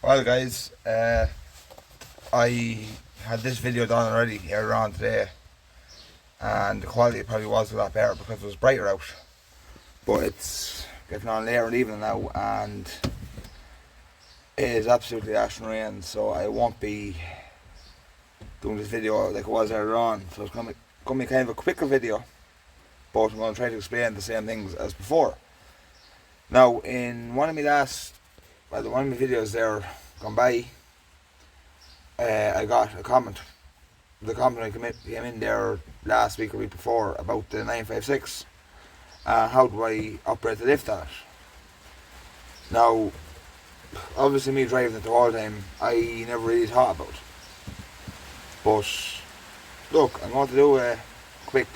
Well guys, I had this video done already earlier on today, and the quality probably was a lot better because it was brighter out, but it's getting on later in the evening now and it is absolutely ashing rain, so I won't be doing this video like it was earlier on. So it's going to be kind of a quicker video, but I'm going to try to explain the same things as before. Now, in one of my videos there gone by, I got a comment. The comment came in there last week or week before about the 956. How do I operate the lift on it? Now, obviously me driving it the whole time, I never really thought about it. But look, I'm going to do a quick.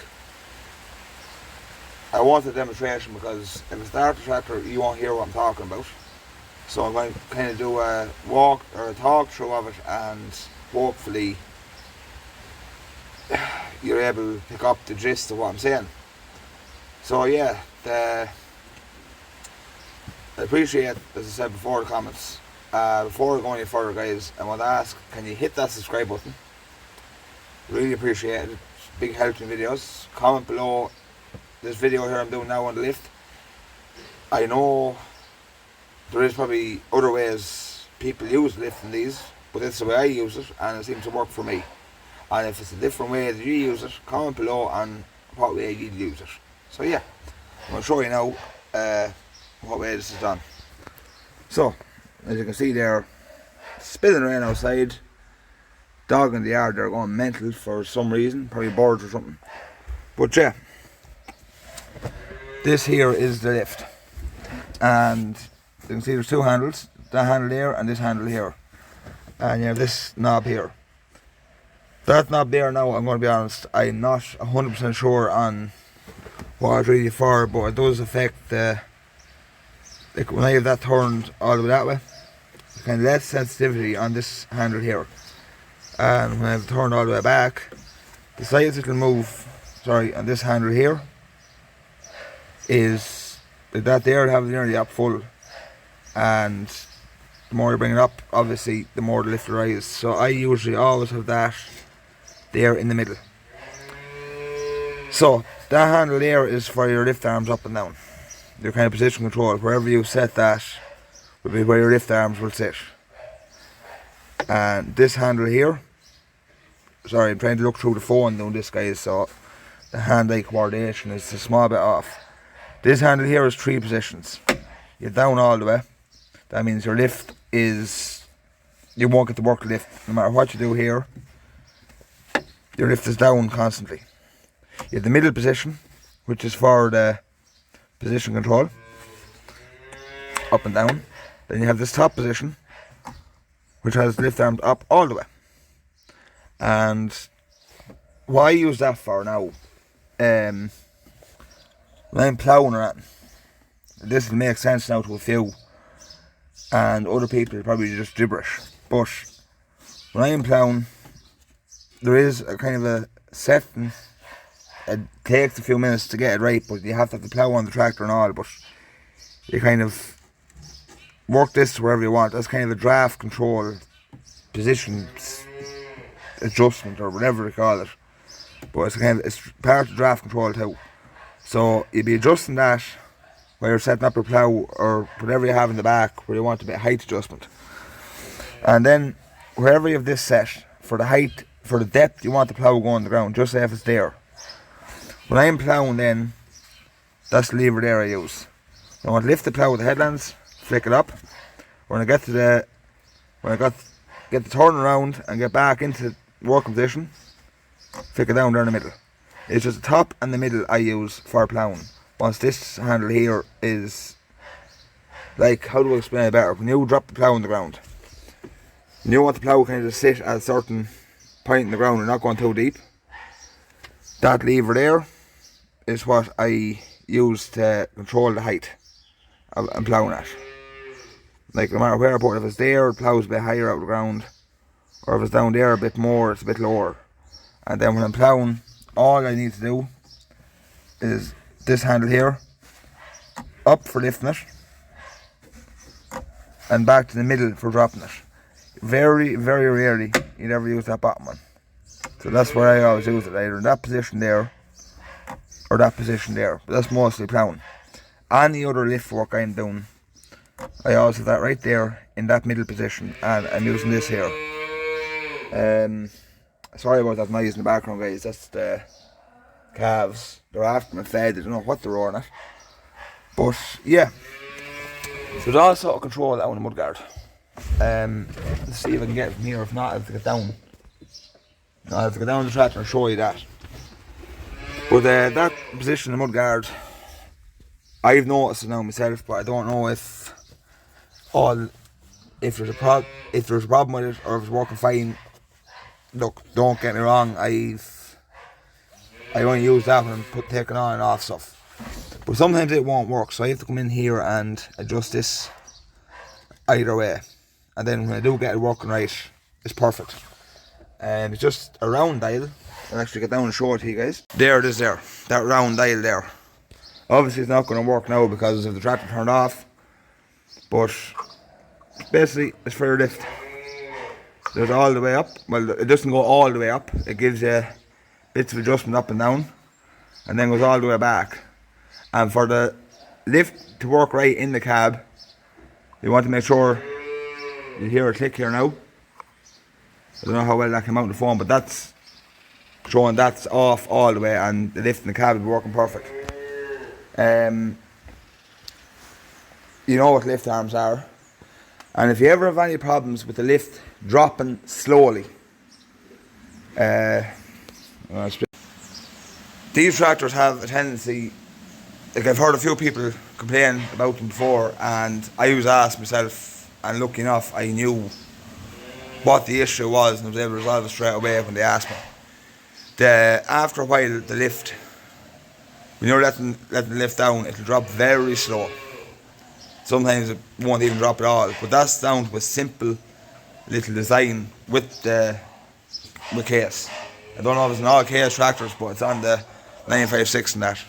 I want a demonstration because if it's the art tractor, you won't hear what I'm talking about. So I'm going to kind of do a walk or a talk through of it, and hopefully you're able to pick up the gist of what I'm saying. So yeah, I appreciate, as I said before, the comments. Before we go any further, guys, I want to ask, can you hit that subscribe button? Really appreciate it. It's big help in videos. Comment below this video here I'm doing now on the lift. I know there is probably other ways people use lift than these, but that's the way I use it and it seems to work for me. And if it's a different way that you use it, comment below on what way you use it. So yeah, I'm going to show you now what way this is done. So, as you can see there, spilling rain outside, dog in the yard, they're going mental for some reason, probably birds or something. But yeah, this here is the lift, and you can see there's two handles, that handle here and this handle here, and you have this knob here. That knob there now, I'm going to be honest, I'm not 100% sure on what it's really for, but it does affect like when I have that turned all the way that way, there's kind of less sensitivity on this handle here, and when I have it turned all the way back, the size it will move, on this handle here is like that there, have it nearly up full, and the more you bring it up, obviously the more the lift will rise. So I usually always have that there in the middle. So that handle there is for your lift arms up and down, your kind of position control. Wherever you set that will be where your lift arms will sit. And this handle here, sorry, I'm trying to look through the phone doing this, guys, so the hand-eye coordination is a small bit off. This handle here is 3 positions. You're down all the way. That means your lift is, you won't get to work the lift. No matter what you do here, your lift is down constantly. You have the middle position, which is for the position control, up and down. Then you have this top position, which has the lift arms up all the way. And what I use that for now, when I'm ploughing around, this will make sense now to a few, and other people probably just gibberish, but when I'm ploughing, there is a kind of a setting. It takes a few minutes to get it right, but you have to plough on the tractor and all, but you kind of work this wherever you want. That's kind of a draft control position adjustment or whatever they call it, but it's part of draft control too. So you'll be adjusting that while you're setting up your plough or whatever you have in the back where you want a bit height adjustment. And then wherever you have this set for the height, for the depth you want the plough going on the ground, just say if it's there. When I'm ploughing, then that's the lever there I use. I want to lift the plough with the headlands, flick it up. When I get the turn around and get back into working position, flick it down there in the middle. It's just the top and the middle I use for ploughing. Once this handle here is, like, how do I explain it better? When you drop the plough on the ground, and you want the plough kind of to sit at a certain point in the ground and not going too deep, that lever there is what I use to control the height I'm ploughing at. Like, no matter where I put it, if it's there, the plough's a bit higher out of the ground, or if it's down there a bit more, it's a bit lower. And then when I'm ploughing, all I need to do is this handle here, up for lifting it, and back to the middle for dropping it. Very, very rarely you'd ever use that bottom one. So that's where I always use it, either in that position there or that position there. But that's mostly plowing. Any other lift work I'm doing, I always have that right there in that middle position, and I'm using this here. Sorry about that noise in the background, guys. That's the calves. They're after me fed. I don't know what they're roaring at. But yeah, so there's also a control out in the mudguard. Let's see if I can get it from here. If not, I have to get down. I have to get down the tractor and show you that. But that position in the mudguard, I've noticed it now myself, but I don't know if there's a problem with it or if it's working fine. Look, don't get me wrong, I only use that when I'm taking on and off stuff. But sometimes it won't work, so I have to come in here and adjust this either way. And then when I do get it working right, it's perfect. It's just a round dial. I'll actually get down and show it to you guys. There it is there, that round dial there. Obviously it's not going to work now because of the tractor turned off. But basically it's for your lift. There's all the way up. Well, it doesn't go all the way up. It gives you bits of adjustment up and down, and then goes all the way back. And for the lift to work right in the cab, you want to make sure you hear a click here now. I don't know how well that came out on the phone, but that's showing that's off all the way, and the lift in the cab will be working perfect. You know what lift arms are. And if you ever have any problems with the lift dropping slowly, these tractors have a tendency, like I've heard a few people complain about them before, and I was asked myself, and lucky enough I knew what the issue was and I was able to resolve it straight away when they asked me. After a while, the lift, when you're letting the lift down, it'll drop very slow. Sometimes it won't even drop at all, but that's down to a simple little design with the case. I don't know if it's an all case tractors, but it's on the 956 and that.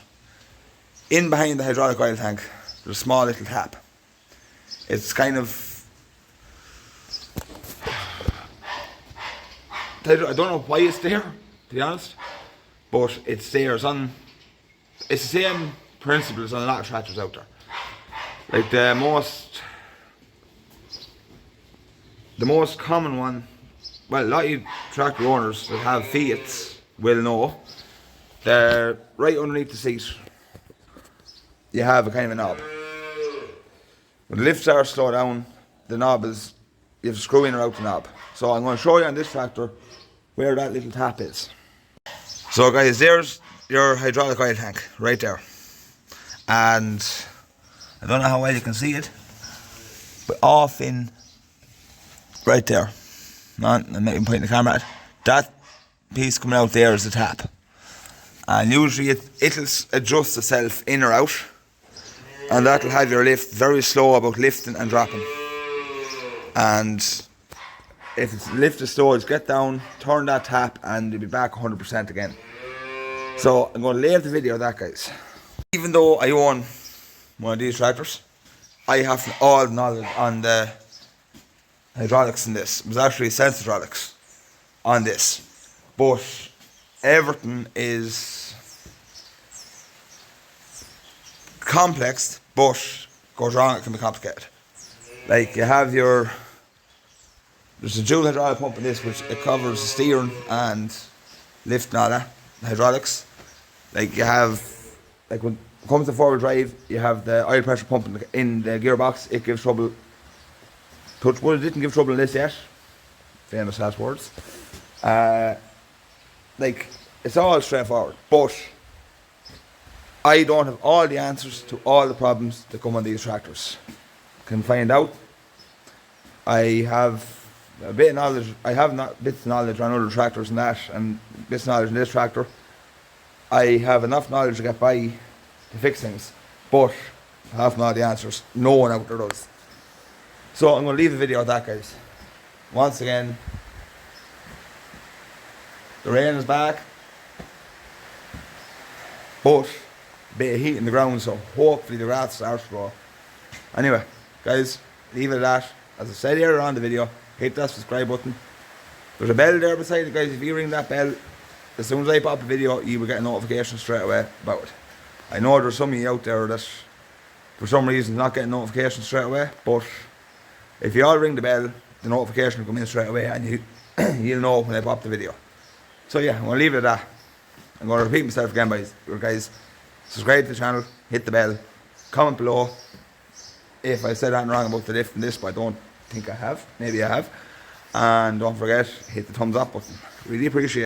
In behind the hydraulic oil tank, there's a small little tap. It's kind of, I don't know why it's there, to be honest, but it's there. It's the same principle as on a lot of tractors out there. Like the most common one, well, a lot of you tractor owners that have Fiats will know, they're right underneath the seat. You have a kind of a knob. When the lifts are slow down, the knob is, you have to screw in or out the knob. So I'm going to show you on this tractor where that little tap is. So guys, there's your hydraulic oil tank right there, and I don't know how well you can see it, but off in right there, I'm making pointing the camera at, that piece coming out there is the tap, and usually it'll adjust itself in or out, and that'll have your lift very slow about lifting and dropping. And if it's lift is slow, just get down, turn that tap, and you'll be back 100% again. So I'm going to leave the video of that, guys. Even though I own one of these tractors, I have all the knowledge on the hydraulics in this. It was actually sense hydraulics on this, but everything is complex, but goes wrong, it can be complicated. Like you have there's a dual hydraulic pump in this, which it covers the steering and lift and all that, the hydraulics. Like you have, like when it comes to forward drive, you have the oil pressure pump in the gearbox. It gives trouble. Touch wood, it didn't give trouble in this yet. Famous last words. Like, it's all straightforward, but I don't have all the answers to all the problems that come on these tractors. Can find out. I have a bit of knowledge. I have not bits of knowledge on other tractors and that, and bits of knowledge in this tractor. I have enough knowledge to get by to fix things, but I have not the answers. No one out there does. So I'm going to leave the video at that, guys. Once again, the rain is back, but a bit of heat in the ground, so hopefully the grass starts to grow. Anyway, guys, leave it at that. As I said earlier on the video, hit that subscribe button. There's a bell there beside it, guys. If you ring that bell, as soon as I pop a video, you will get a notification straight away about it. I know there's some of you out there that for some reason not getting notifications straight away, but if you all ring the bell, the notification will come in straight away and you'll know when I pop the video. So yeah, I'm going to leave it at that. I'm going to repeat myself again, guys. Subscribe to the channel, hit the bell, comment below if I said anything wrong about the lift and this, but I don't think I have. Maybe I have. And don't forget, hit the thumbs up button. Really appreciate it.